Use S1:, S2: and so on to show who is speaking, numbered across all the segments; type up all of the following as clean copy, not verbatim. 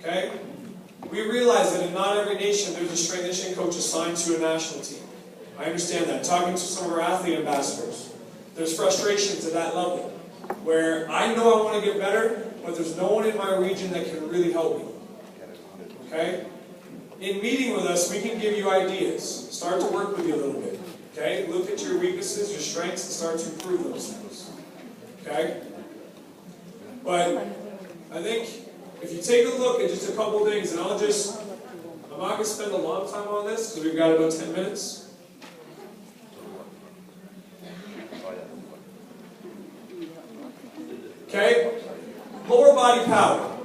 S1: Okay? We realize that in not every nation there's a strength and conditioning coach assigned to a national team. I understand that. Talking to some of our athlete ambassadors, there's frustrations at that level where I know I want to get better, but there's no one in my region that can really help me. Okay? In meeting with us, we can give you ideas. Start to work with you a little bit. Okay? Look at your weaknesses, your strengths, and start to improve those things. Okay? But I think if you take a look at just a couple things, and I'm not going to spend a long time on this because we've got about 10 minutes. Okay? Lower body power.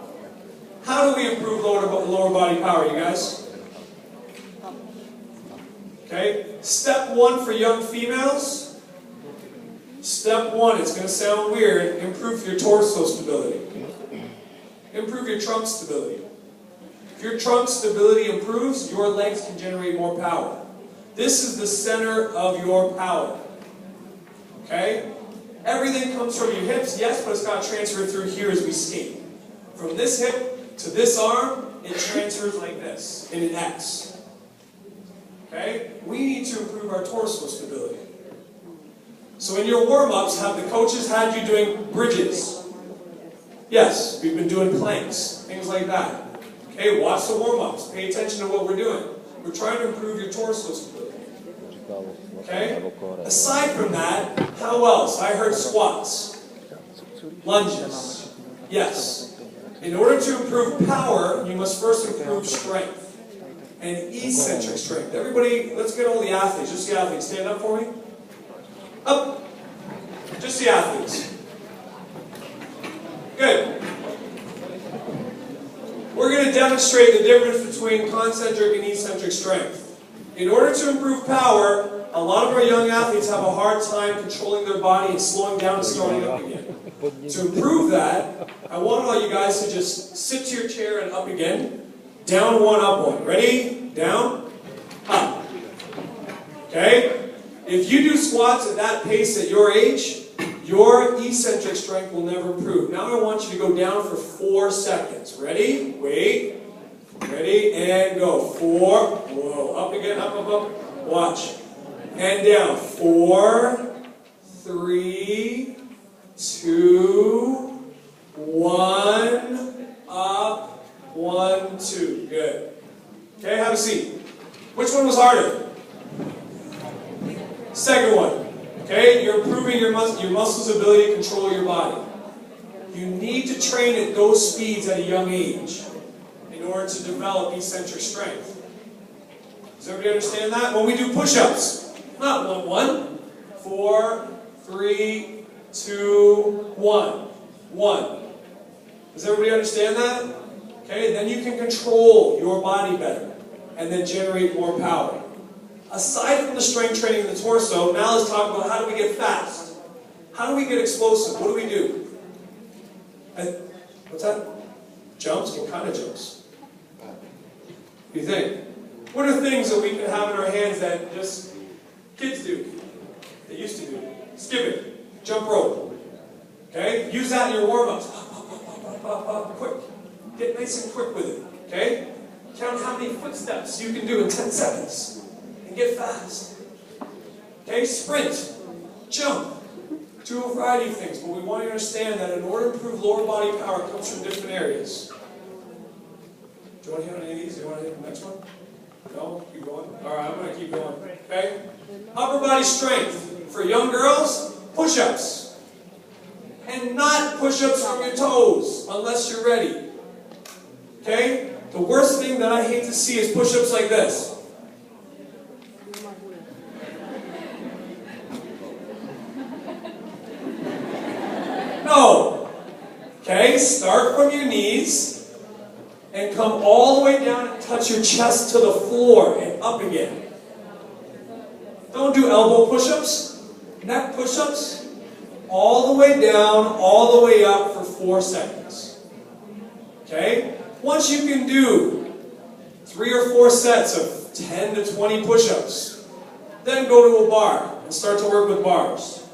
S1: How do we improve lower body power, you guys? Okay? Step one for young females. Step one, it's going to sound weird, improve your torso stability. Improve your trunk stability. If your trunk stability improves, your legs can generate more power. This is the center of your power. Okay? Everything comes from your hips, yes, but it's got to transfer through here as we skate. From this hip to this arm, it transfers like this, in an X. Okay? We need to improve our torso stability. So in your warm-ups, have the coaches had you doing bridges? Yes, we've been doing planks, things like that. Okay, watch the warm-ups. Pay attention to what we're doing. We're trying to improve your torso stability. Okay? Aside from that, how else? I heard squats. Lunges. Yes. In order to improve power, you must first improve strength. And eccentric strength. Everybody, let's get all the athletes. Just the athletes. Stand up for me. Up. Just the athletes. Good. We're going to demonstrate the difference between concentric and eccentric strength. In order to improve power, a lot of our young athletes have a hard time controlling their body and slowing down and starting up again. To improve that, I want all you guys to just sit to your chair and up again. Down one, up one. Ready? Down, up. Okay? If you do squats at that pace at your age, your eccentric strength will never improve. Now I want you to go down for 4 seconds. Ready? Wait. Ready? And go. 4. Whoa. Up again. Up, up, up. Watch. And down. 4, 3, 2, 1. Up. 1, 2. Good. Okay, have a seat. Which one was harder? Second one. Okay, you're improving your muscles' ability to control your body. You need to train at those speeds at a young age in order to develop eccentric strength. Does everybody understand that? When we do push-ups, not 1, 1, 4, 3, 2, 1, 1. Does everybody understand that? Okay, then you can control your body better and then generate more power. Aside from the strength training in the torso, now let's talk about how do we get fast? How do we get explosive? What do we do? What's that? Jumps? What kind of jumps? What do you think? What are things that we can have in our hands that just kids do? They used to do. Skipping. Jump rope. Okay? Use that in your warm-ups. Quick. Get nice and quick with it. Okay? Count how many footsteps you can do in 10 seconds. And get fast. Okay? Sprint. Jump. Do a variety of things, but we want you to understand that in order to improve lower body power, it comes from different areas. Do you want to hit on any of these? Do you want to hit the next one? No? Keep going? Alright, I'm going to keep going. Okay? Upper body strength. For young girls, push-ups. And not push-ups from your toes, unless you're ready. Okay? The worst thing that I hate to see is push-ups like this. No. Okay, start from your knees and come all the way down and touch your chest to the floor and up again. Don't do elbow push-ups, neck push-ups, all the way down, all the way up for 4 seconds. Okay? Once you can do 3 or 4 sets of 10 to 20 push-ups, then go to a bar and start to work with bars.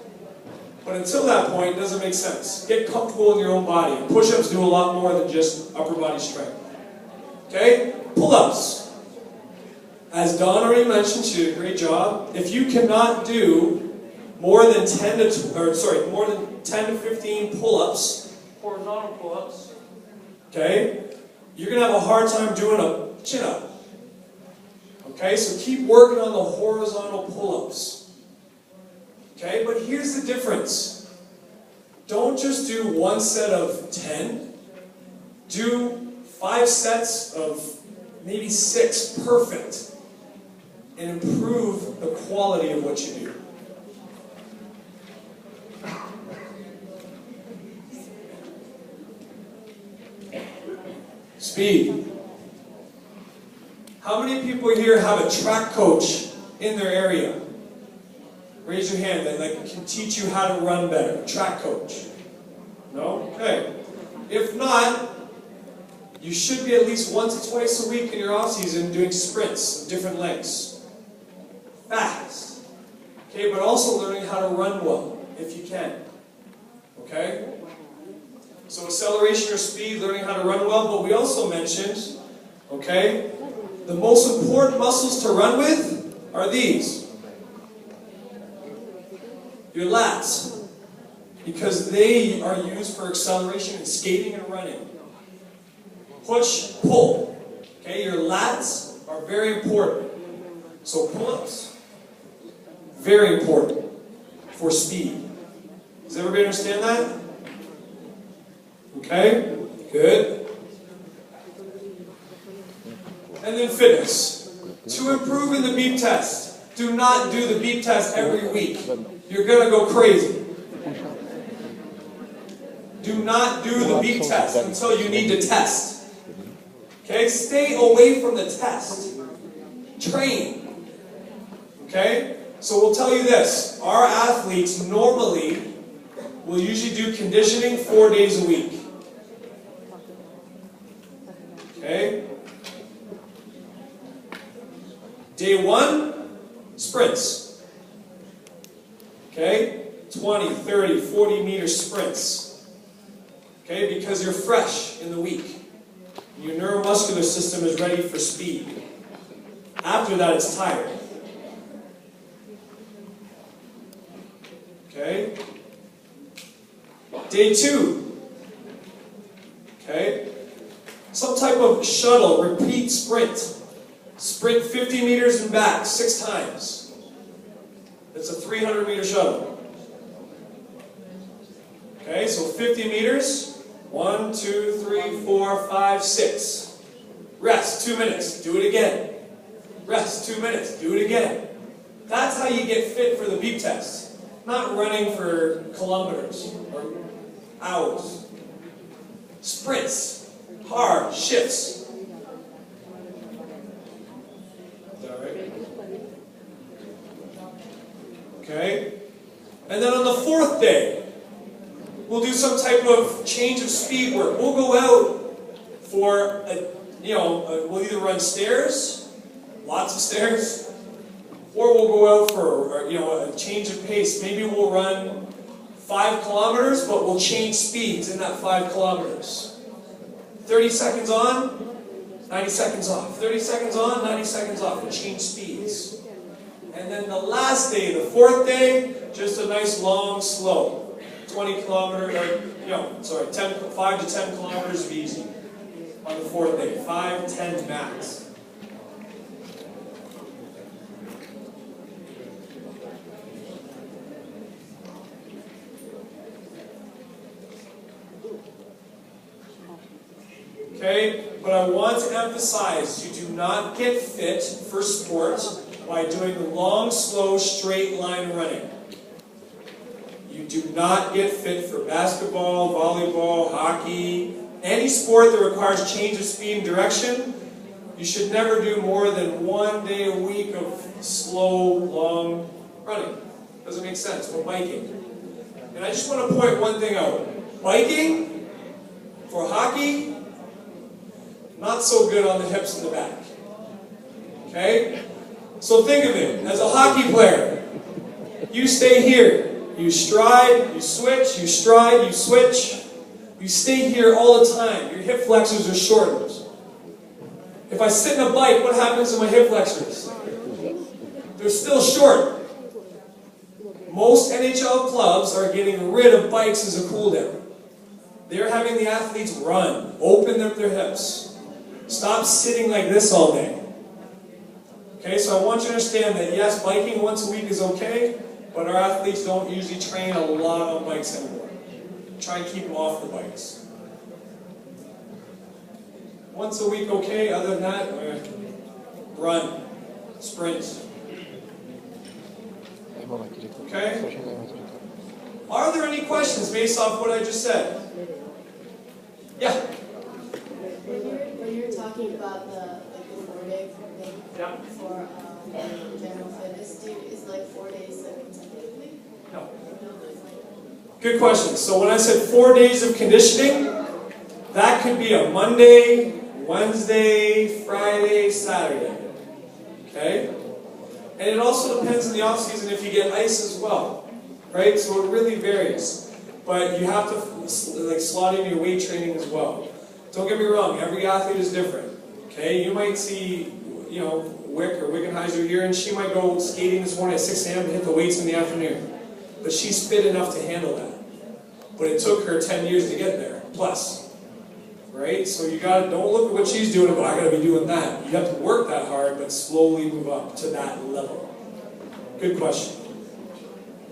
S1: But until that point, it doesn't make sense. Get comfortable in your own body. Push-ups do a lot more than just upper body strength. Okay? Pull-ups. As Dawn already mentioned, she did a great job. If you cannot do more than 10 to 15 pull-ups, horizontal pull-ups, okay, you're going to have a hard time doing a chin-up. Okay, so keep working on the horizontal pull-ups. Okay, but here's the difference. Don't just do one set of 10. Do 5 sets of maybe 6 perfect and improve the quality of what you do. Speed. How many people here have a track coach in their area? Raise your hand that can teach you how to run better. A track coach. No? Okay. If not, you should be at least once or twice a week in your off season doing sprints of different lengths. Fast. Okay, but also learning how to run well, if you can. Okay? So acceleration or speed, learning how to run well, but we also mentioned, okay, the most important muscles to run with are these. Your lats. Because they are used for acceleration in skating and running. Push, pull. Okay, your lats are very important. So pull-ups, very important for speed. Does everybody understand that? Okay, good. And then fitness. To improve in the beep test, do not do the beep test every week. You're going to go crazy. Do not do the beep test until you need to test. Okay, stay away from the test. Train. Okay, so we'll tell you this. Our athletes normally will usually do conditioning 4 days a week. Okay? Day 1, sprints. Okay? 20, 30, 40 meter sprints. Okay? Because you're fresh in the week. Your neuromuscular system is ready for speed. After that, it's tired. Okay? Day 2. Okay? Some type of shuttle, repeat sprint. Sprint 50 meters and back 6 times. It's a 300 meter shuttle. Okay, so 50 meters. 1, 2, 3, 4, 5, 6. Rest, 2 minutes. Do it again. Rest, 2 minutes. Do it again. That's how you get fit for the beep test. Not running for kilometers or hours. Sprints. Hard shifts. Is that right? Okay. And then on the 4th day, we'll do some type of change of speed work. We'll go out for we'll either run stairs, lots of stairs, or we'll go out for a change of pace. Maybe we'll run 5 kilometers, but we'll change speeds in that 5 kilometers. 30 seconds on, 90 seconds off. 30 seconds on, 90 seconds off. We'll change speeds. And then the last day, the 4th day, just a nice long slow. 20 kilometers, 5 to 10 kilometers of easy on the 4th day. 5, 10 max. Okay, but I want to emphasize, you do not get fit for sport by doing long, slow, straight line running. You do not get fit for basketball, volleyball, hockey, any sport that requires change of speed and direction. You should never do more than 1 day a week of slow, long running. Doesn't make sense. Or biking. And I just want to point one thing out. Biking, for hockey, not so good on the hips and the back. Okay? So think of it. As a hockey player, you stay here. You stride, you switch, you stride, you switch. You stay here all the time. Your hip flexors are shortened. If I sit in a bike, what happens to my hip flexors? They're still short. Most NHL clubs are getting rid of bikes as a cool down. They're having the athletes run, open up their hips. Stop sitting like this all day. Okay, so I want you to understand that yes, biking once a week is okay, but our athletes don't usually train a lot on bikes anymore. Try and keep them off the bikes. Once a week okay, other than that, run, sprint. Okay? Are there any questions based off what I just said? Yeah?
S2: When you're talking about the 4-day thing for general fitness, is like 4 days consecutively?
S1: No. Good question. So when I said 4 days of conditioning, that could be a Monday, Wednesday, Friday, Saturday. Okay? And it also depends on the off season if you get ice as well. Right? So it really varies. But you have to slot in your weight training as well. Don't get me wrong, every athlete is different. Okay? You might see, Wick or Wickenheiser here, and she might go skating this morning at 6 a.m. to hit the weights in the afternoon. But she's fit enough to handle that. But it took her 10 years to get there, plus. Right? So don't look at what she's doing and go, I gotta be doing that. You have to work that hard, but slowly move up to that level. Good question.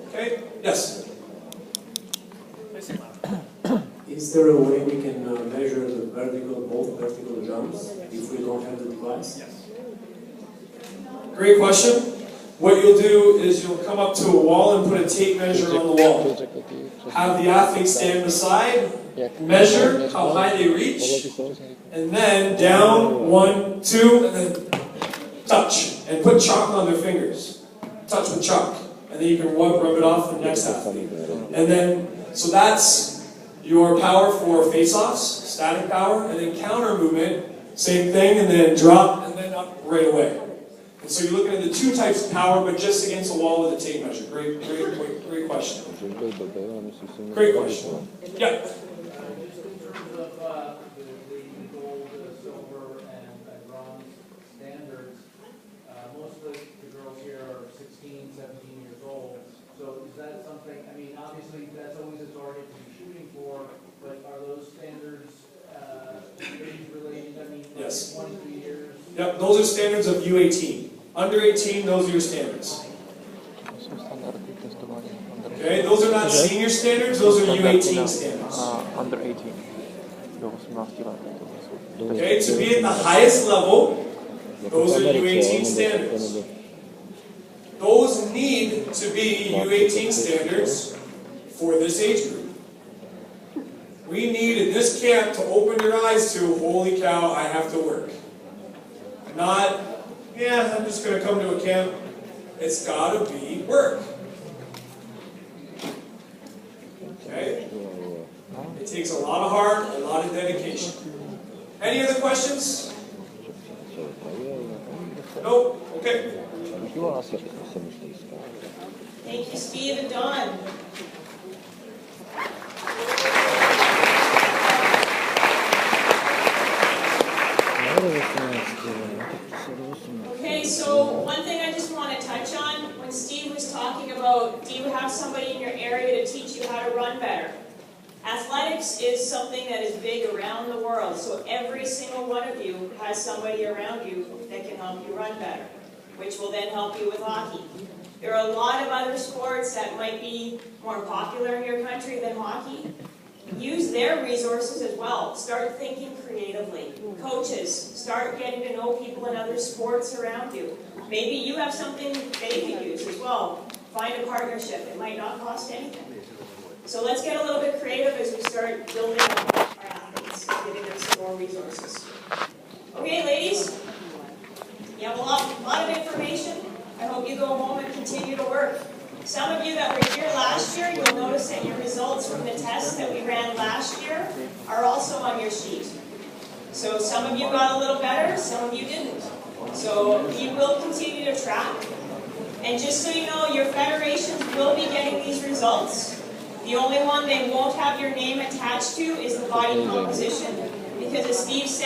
S1: Okay? Yes?
S3: Is there a way we can measure both vertical jumps if we don't have the device?
S1: Yes. Great question. What you'll do is you'll come up to a wall and put a tape measure on the wall. Have the athlete stand beside, measure how high they reach, and then down, 1, 2, and then touch. And put chalk on their fingers. Touch with chalk. And then you can rub it off the next athlete. And then, so that's your power for face-offs, static power, and then counter movement, same thing, and then drop, and then up right away. And so you're looking at the two types of power, but just against a wall with a tape measure. Great question. Great question. Yeah?
S4: In terms of the gold, silver, and bronze standards, most of the girls here are 16, 17 years old. So is that something, I mean, obviously that's always a target to be shooting for, but are those standards age-related? I mean,
S1: yes.
S4: 1 to 2 years?
S1: Yep, those are standards of U18. Under 18, those are your standards. Okay, those are not senior standards, those are U18 standards.
S5: Under 18.
S1: Okay, to be at the highest level, those are U18 standards. Those need to be U18 standards for this age group. We need in this camp to open your eyes to, holy cow, I have to work. Not, yeah, I'm just going to come to a camp. It's got to be work. Okay? It takes a lot of heart, a lot of dedication. Any other questions? Nope? Okay.
S2: Thank you, Steve and Dawn. Okay, so one thing I just want to touch on, when Steve was talking about, do you have somebody in your area to teach you how to run better? Athletics is something that is big around the world, so every single one of you has somebody around you that can help you run better, which will then help you with hockey. There are a lot of other sports that might be more popular in your country than hockey. Use their resources as well. Start thinking creatively. Coaches, start getting to know people in other sports around you. Maybe you have something they could use as well. Find a partnership. It might not cost anything. So let's get a little bit creative as we start building up our athletes, giving them some more resources. Okay, ladies, you have a lot of information. I hope you go home and continue to work. Some of you that were here last year, you'll notice that your results from the tests that we ran last year are also on your sheet. So some of you got a little better, some of you didn't. So you will continue to track. And just so you know, your federations will be getting these results. The only one they won't have your name attached to is the body composition, because as Steve said,